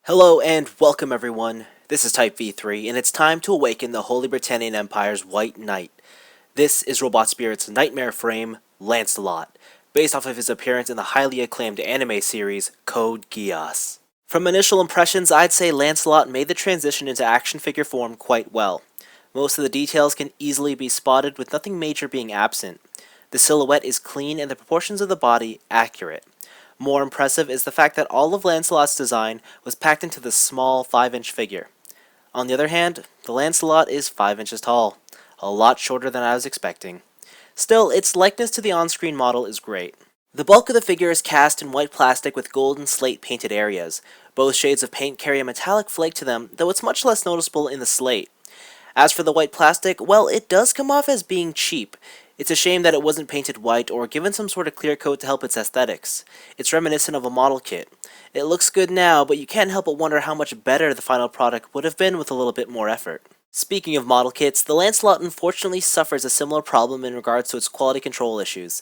Hello and welcome everyone. This is Type V3 and it's time to awaken the Holy Britannian Empire's White Knight. This is Robot Spirit's nightmare frame, Lancelot, based off of his appearance in the highly acclaimed anime series Code Geass. From initial impressions, I'd say Lancelot made the transition into action figure form quite well. Most of the details can easily be spotted with nothing major being absent. The silhouette is clean and the proportions of the body accurate. More impressive is the fact that all of Lancelot's design was packed into this small 5-inch figure. On the other hand, the Lancelot is 5 inches tall, a lot shorter than I was expecting. Still, its likeness to the on-screen model is great. The bulk of the figure is cast in white plastic with gold and slate painted areas. Both shades of paint carry a metallic flake to them, though it's much less noticeable in the slate. As for the white plastic, well, it does come off as being cheap. It's a shame that it wasn't painted white or given some sort of clear coat to help its aesthetics. It's reminiscent of a model kit. It looks good now, but you can't help but wonder how much better the final product would have been with a little bit more effort. Speaking of model kits, the Lancelot unfortunately suffers a similar problem in regards to its quality control issues.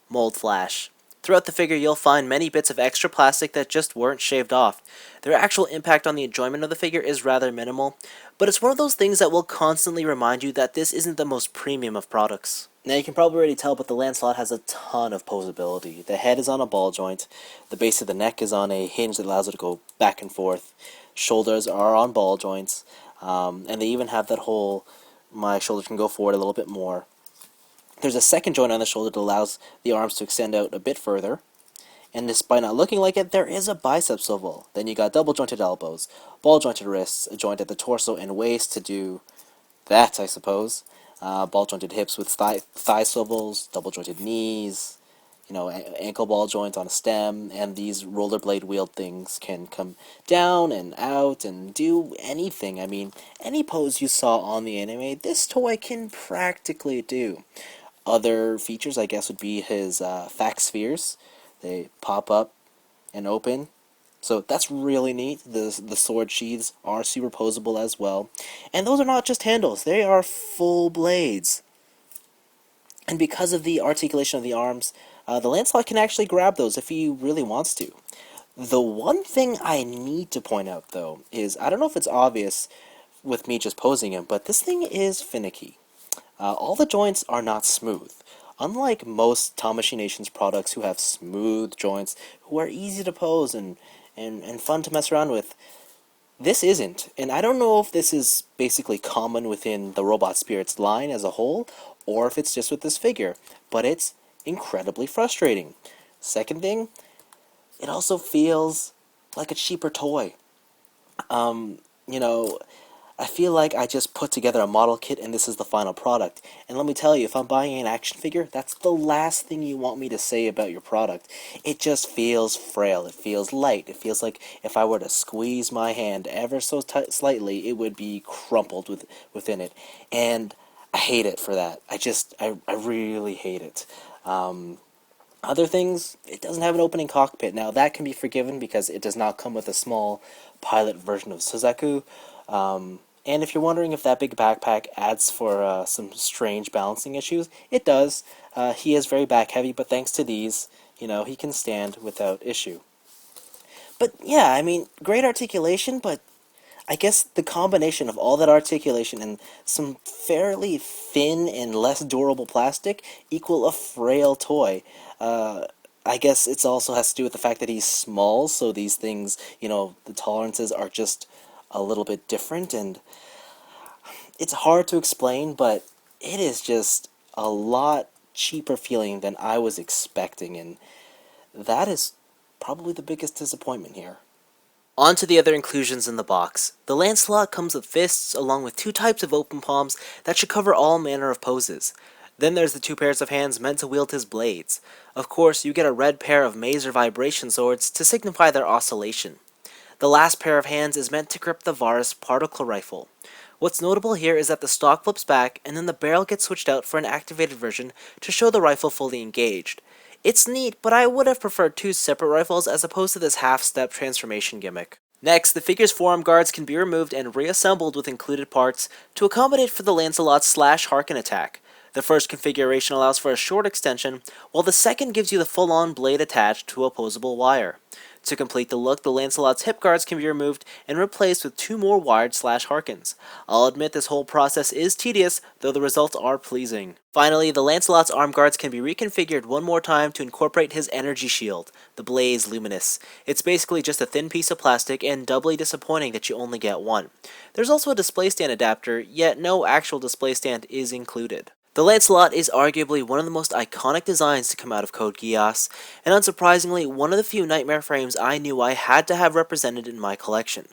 Mold flash. Throughout the figure you'll find many bits of extra plastic that just weren't shaved off. Their actual impact on the enjoyment of the figure is rather minimal, but it's one of those things that will constantly remind you that this isn't the most premium of products. Now you can probably already tell, but the Lancelot has a ton of posability. The head is on a ball joint, the base of the neck is on a hinge that allows it to go back and forth, shoulders are on ball joints, and they even have that whole, my shoulder can go forward a little bit more. There's a second joint on the shoulder that allows the arms to extend out a bit further. And despite not looking like it, there is a bicep swivel. Then you got double jointed elbows, ball jointed wrists, a joint at the torso and waist to do that, I suppose. Ball jointed hips with thigh swivels, double jointed knees, ankle ball joint on a stem, and these rollerblade wheeled things can come down and out and do anything. I mean, any pose you saw on the anime, this toy can practically do. Other features, I guess, would be his fact spheres. They pop up and open, so that's really neat. The sword sheaths are superposable as well, and those are not just handles; they are full blades. And because of the articulation of the arms, the Lancelot can actually grab those if he really wants to. The one thing I need to point out, though, is I don't know if it's obvious with me just posing him, but this thing is finicky. All the joints are not smooth. Unlike most Damashii Nation's products who have smooth joints, who are easy to pose and fun to mess around with, this isn't. And I don't know if this is basically common within the Robot Spirits line as a whole, or if it's just with this figure, but it's incredibly frustrating. Second thing, it also feels like a cheaper toy. You know, I feel like I just put together a model kit and this is the final product. And let me tell you, if I'm buying an action figure, that's the last thing you want me to say about your product. It just feels frail, it feels light, it feels like if I were to squeeze my hand ever so slightly, it would be crumpled within it. And I hate it for that. I really hate it. Other things, it doesn't have an opening cockpit. Now, that can be forgiven because it does not come with a small pilot version of Suzaku. And if you're wondering if that big backpack adds for some strange balancing issues, it does. He is very back heavy, but thanks to these, he can stand without issue. But yeah, I mean, great articulation, but I guess the combination of all that articulation and some fairly thin and less durable plastic equal a frail toy. I guess it also has to do with the fact that he's small, so these things, the tolerances are just a little bit different, and it's hard to explain, but it is just a lot cheaper feeling than I was expecting, and that is probably the biggest disappointment here. On to the other inclusions in the box. The Lancelot comes with fists along with 2 types of open palms that should cover all manner of poses. Then there's the 2 pairs of hands meant to wield his blades. Of course, you get a red pair of maze or vibration swords to signify their oscillation. The last pair of hands is meant to grip the Varus particle rifle. What's notable here is that the stock flips back and then the barrel gets switched out for an activated version to show the rifle fully engaged. It's neat, but I would have preferred 2 separate rifles as opposed to this half-step transformation gimmick. Next, the figure's forearm guards can be removed and reassembled with included parts to accommodate for the Lancelot's slash harken attack. The first configuration allows for a short extension, while the second gives you the full-on blade attached to opposable wire. To complete the look, the Lancelot's hip guards can be removed and replaced with 2 more wired Harkins. I'll admit this whole process is tedious, though the results are pleasing. Finally, the Lancelot's arm guards can be reconfigured one more time to incorporate his energy shield, the Blaze Luminous. It's basically just a thin piece of plastic, and doubly disappointing that you only get one. There's also a display stand adapter, yet no actual display stand is included. The Lancelot is arguably one of the most iconic designs to come out of Code Geass, and unsurprisingly, one of the few Nightmare frames I knew I had to have represented in my collection.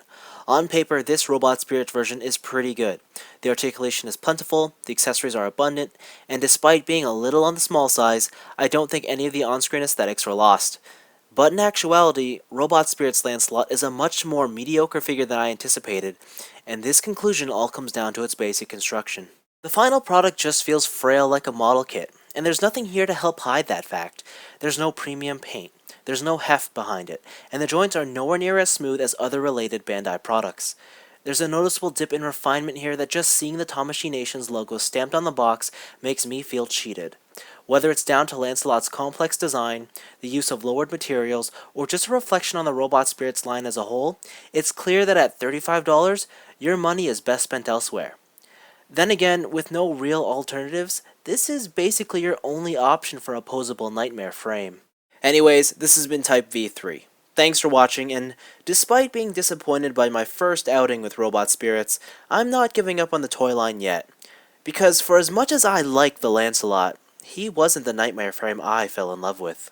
On paper, this Robot Spirit version is pretty good. The articulation is plentiful, the accessories are abundant, and despite being a little on the small size, I don't think any of the on-screen aesthetics were lost. But in actuality, Robot Spirit's Lancelot is a much more mediocre figure than I anticipated, and this conclusion all comes down to its basic construction. The final product just feels frail like a model kit, and there's nothing here to help hide that fact. There's no premium paint, there's no heft behind it, and the joints are nowhere near as smooth as other related Bandai products. There's a noticeable dip in refinement here that just seeing the Damashii Nation's logo stamped on the box makes me feel cheated. Whether it's down to Lancelot's complex design, the use of lowered materials, or just a reflection on the Robot Spirits line as a whole, it's clear that at $35, your money is best spent elsewhere. Then again, with no real alternatives, this is basically your only option for a posable Nightmare frame. Anyways, this has been Type V3. Thanks for watching, and despite being disappointed by my first outing with Robot Spirits, I'm not giving up on the toy line yet. Because for as much as I like the Lancelot, he wasn't the Nightmare frame I fell in love with.